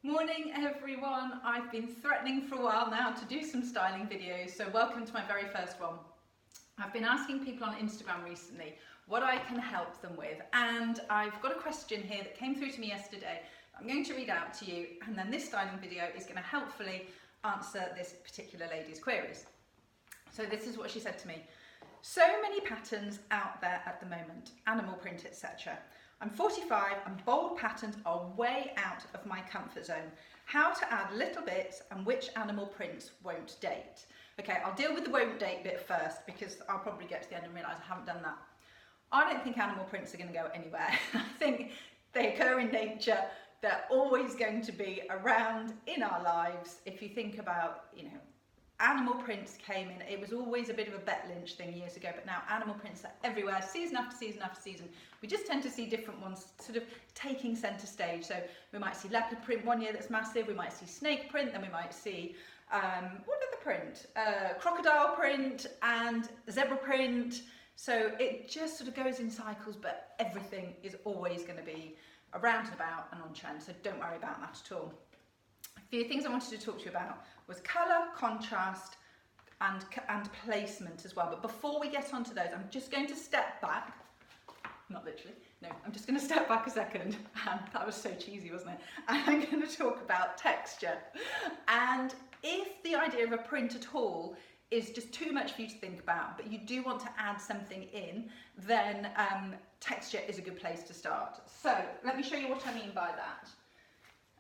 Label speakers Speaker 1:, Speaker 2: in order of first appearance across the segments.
Speaker 1: Morning everyone, I've been threatening for a while now to do some styling videos, so welcome to my very first one. I've been asking people on Instagram recently what I can help them with, and I've got a question here that came through to me yesterday. I'm going to read out to you, and then this styling video is going to helpfully answer this particular lady's queries. So this is what she said to me. So many patterns out there at the moment, animal print, etc. I'm 45 and bold patterns are way out of my comfort zone. How to add little bits and which animal prints won't date. Okay, I'll deal with the won't date bit first because I'll probably get to the end and realise I haven't done that. I don't think animal prints are going to go anywhere. I think they occur in nature. They're always going to be around in our lives. If you think about, animal prints came in, it was always a bit of a Bet Lynch thing years ago, but now animal prints are everywhere, season after season after season. We just tend to see different ones sort of taking centre stage. So we might see leopard print one year that's massive, we might see snake print, then we might see, what other print? Crocodile print and zebra print. So it just sort of goes in cycles, but everything is always going to be around and about and on trend, so don't worry about that at all. A few things I wanted to talk to you about was colour, contrast and placement as well. But before we get onto those, I'm just going to step back. Not literally, no, I'm just going to step back a second. And that was so cheesy, wasn't it? And I'm going to talk about texture. And if the idea of a print at all is just too much for you to think about, but you do want to add something in, then texture is a good place to start. So let me show you what I mean by that.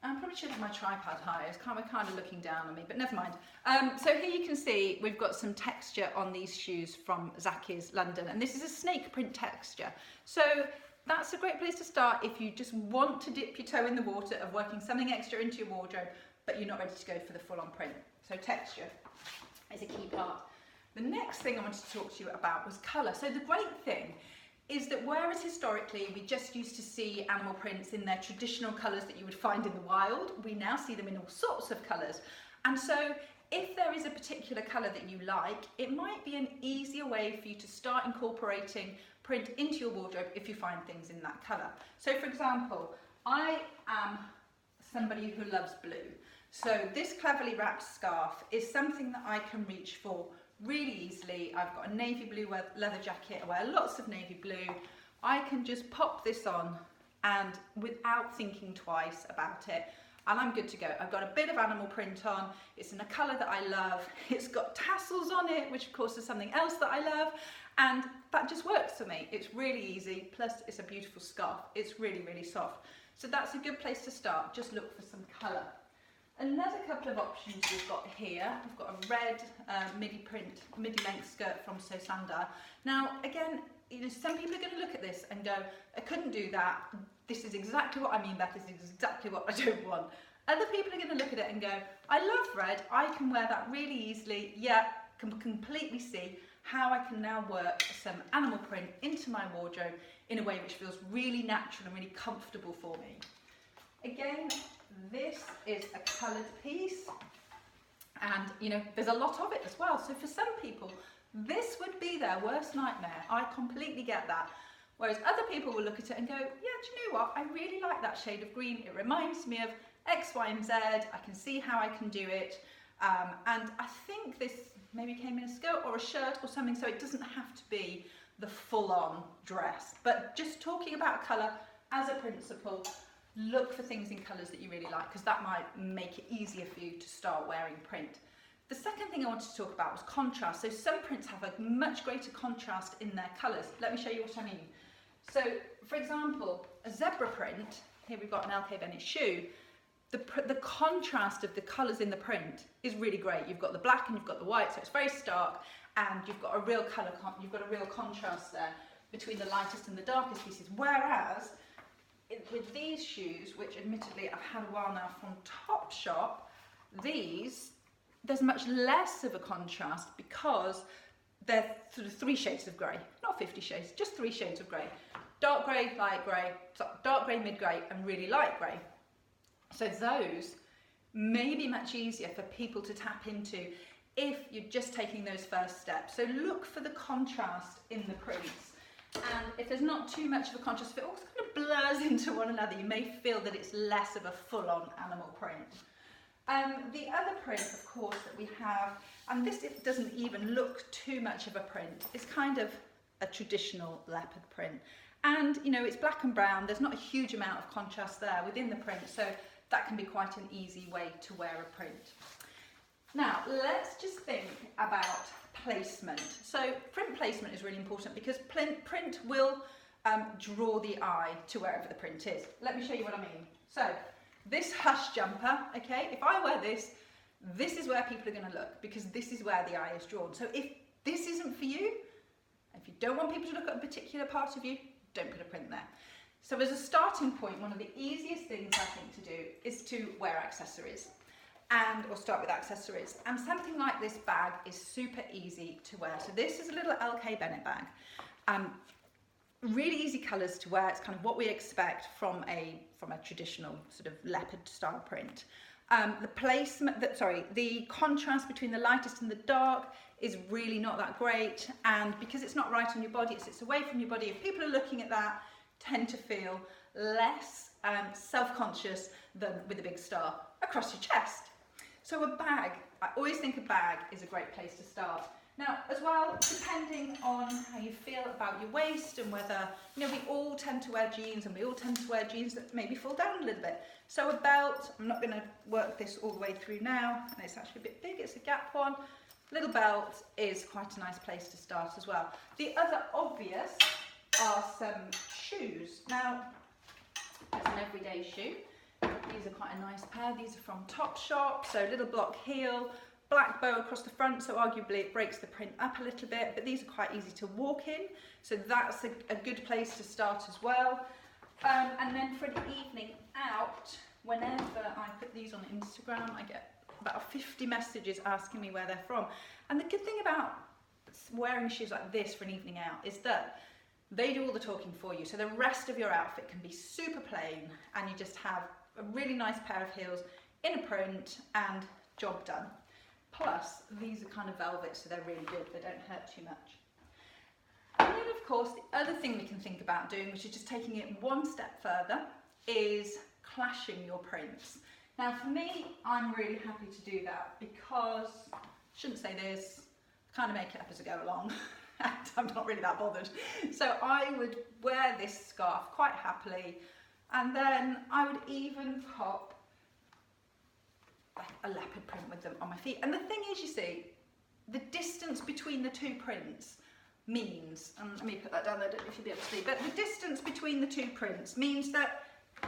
Speaker 1: I probably should have my tripod higher, it's kind of looking down on me, but never mind. So here you can see we've got some texture on these shoes from Zacky's London, and this is a snake print texture. So that's a great place to start if you just want to dip your toe in the water of working something extra into your wardrobe, but you're not ready to go for the full-on print. So texture is a key part. The next thing I wanted to talk to you about was colour. So the great thing is that whereas historically we just used to see animal prints in their traditional colours that you would find in the wild, we now see them in all sorts of colours. And so if there is a particular colour that you like, it might be an easier way for you to start incorporating print into your wardrobe if you find things in that colour. So for example, I am somebody who loves blue. So this cleverly wrapped scarf is something that I can reach for really easily. I've got a navy blue leather jacket, I wear lots of navy blue. I can just pop this on and without thinking twice about it, and I'm good to go. I've got a bit of animal print on, it's in a colour that I love, it's got tassels on it, which of course is something else that I love, and that just works for me. It's really easy, plus it's a beautiful scarf, it's really, really soft. So that's a good place to start, just look for some colour. Another couple of options we've got here, we've got a red midi length skirt from So Sandar. Now again, some people are going to look at this and go, I couldn't do that, this is exactly what I mean, that is exactly what I don't want. Other people are going to look at it and go, I love red, I can wear that really easily, yeah, can completely see how I can now work some animal print into my wardrobe in a way which feels really natural and really comfortable for me. Again, this is a coloured piece, and there's a lot of it as well. So for some people, this would be their worst nightmare. I completely get that. Whereas other people will look at it and go, yeah, do you know what? I really like that shade of green. It reminds me of X, Y, and Z. I can see how I can do it. And I think this maybe came in a skirt or a shirt or something, so it doesn't have to be the full-on dress. But just talking about colour as a principle, look for things in colours that you really like, because that might make it easier for you to start wearing print. The second thing I wanted to talk about was contrast. So some prints have a much greater contrast in their colours. Let me show you what I mean. So for example, a zebra print, here we've got an LK Bennett shoe, the contrast of the colours in the print is really great. You've got the black and you've got the white, so it's very stark, and you've got a real colour, you've got a real contrast there between the lightest and the darkest pieces. Whereas with these shoes, which admittedly I've had a while now from Topshop, there's much less of a contrast because they're sort of 3 shades of grey, not 50 shades, just 3 shades of grey. Dark grey, light grey, dark grey, mid grey, and really light grey. So those may be much easier for people to tap into if you're just taking those first steps. So look for the contrast in the prints. And if there's not too much of a contrast, if it all kind of blurs into one another, you may feel that it's less of a full-on animal print. The other print, of course, that we have, and this it doesn't even look too much of a print, is kind of a traditional leopard print. And, you know, it's black and brown, there's not a huge amount of contrast there within the print, so that can be quite an easy way to wear a print. Now, let's just think about placement. So print placement is really important because print will draw the eye to wherever the print is. Let me show you what I mean. So this Hush jumper, okay, if I wear this, this is where people are going to look because this is where the eye is drawn. So if this isn't for you, if you don't want people to look at a particular part of you, don't put a print there. So as a starting point, one of the easiest things I think to do is to wear accessories. Or start with accessories, and something like this bag is super easy to wear. So this is a little LK Bennett bag, really easy colours to wear. It's kind of what we expect from a traditional sort of leopard style print. The contrast between the lightest and the dark is really not that great, and because it's not right on your body, it sits away from your body. If people are looking at that, tend to feel less self-conscious than with a big star across your chest. So a bag, I always think a bag is a great place to start. Now, as well, depending on how you feel about your waist and whether, you know, we all tend to wear jeans and we all tend to wear jeans that maybe fall down a little bit. So a belt, I'm not going to work this all the way through now, and it's actually a bit big, it's a Gap one. Little belt is quite a nice place to start as well. The other obvious are some shoes. Now, that's an everyday shoe. These are quite a nice pair. These are from Topshop, so little block heel, black bow across the front, so arguably it breaks the print up a little bit, but these are quite easy to walk in, so that's a good place to start as well. And then for the evening out, whenever I put these on Instagram, I get about 50 messages asking me where they're from. And the good thing about wearing shoes like this for an evening out is that they do all the talking for you, so the rest of your outfit can be super plain and you just have a really nice pair of heels in a print and job done. Plus, these are kind of velvet, so they're really good, they don't hurt too much. And then of course, the other thing we can think about doing, which is just taking it one step further, is clashing your prints. Now for me, I'm really happy to do that because, I shouldn't say this, kind of make it up as I go along. I'm not really that bothered. So I would wear this scarf quite happily, and then I would even pop like a leopard print with them on my feet. And the thing is, you see, the distance between the two prints means, and let me put that down there if you'll be able to see, but the distance between the two prints means that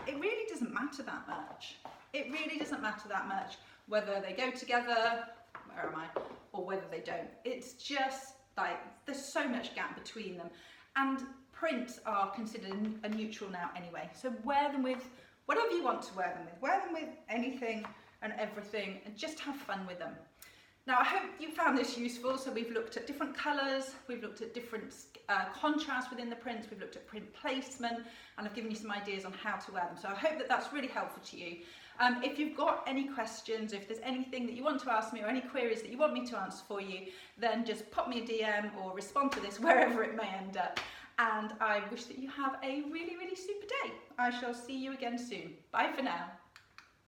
Speaker 1: it really doesn't matter that much. It really doesn't matter that much whether they go together, where am I, or whether they don't. It's just like, there's so much gap between them. And prints are considered a neutral now anyway. So wear them with whatever you want to wear them with. Wear them with anything and everything and just have fun with them. Now I hope you found this useful. So we've looked at different colours, we've looked at different contrast within the prints, we've looked at print placement, and I've given you some ideas on how to wear them. So I hope that that's really helpful to you. If you've got any questions, if there's anything that you want to ask me or any queries that you want me to answer for you, then just pop me a DM or respond to this wherever it may end up. And I wish that you have a really, really super day. I shall see you again soon. Bye for now.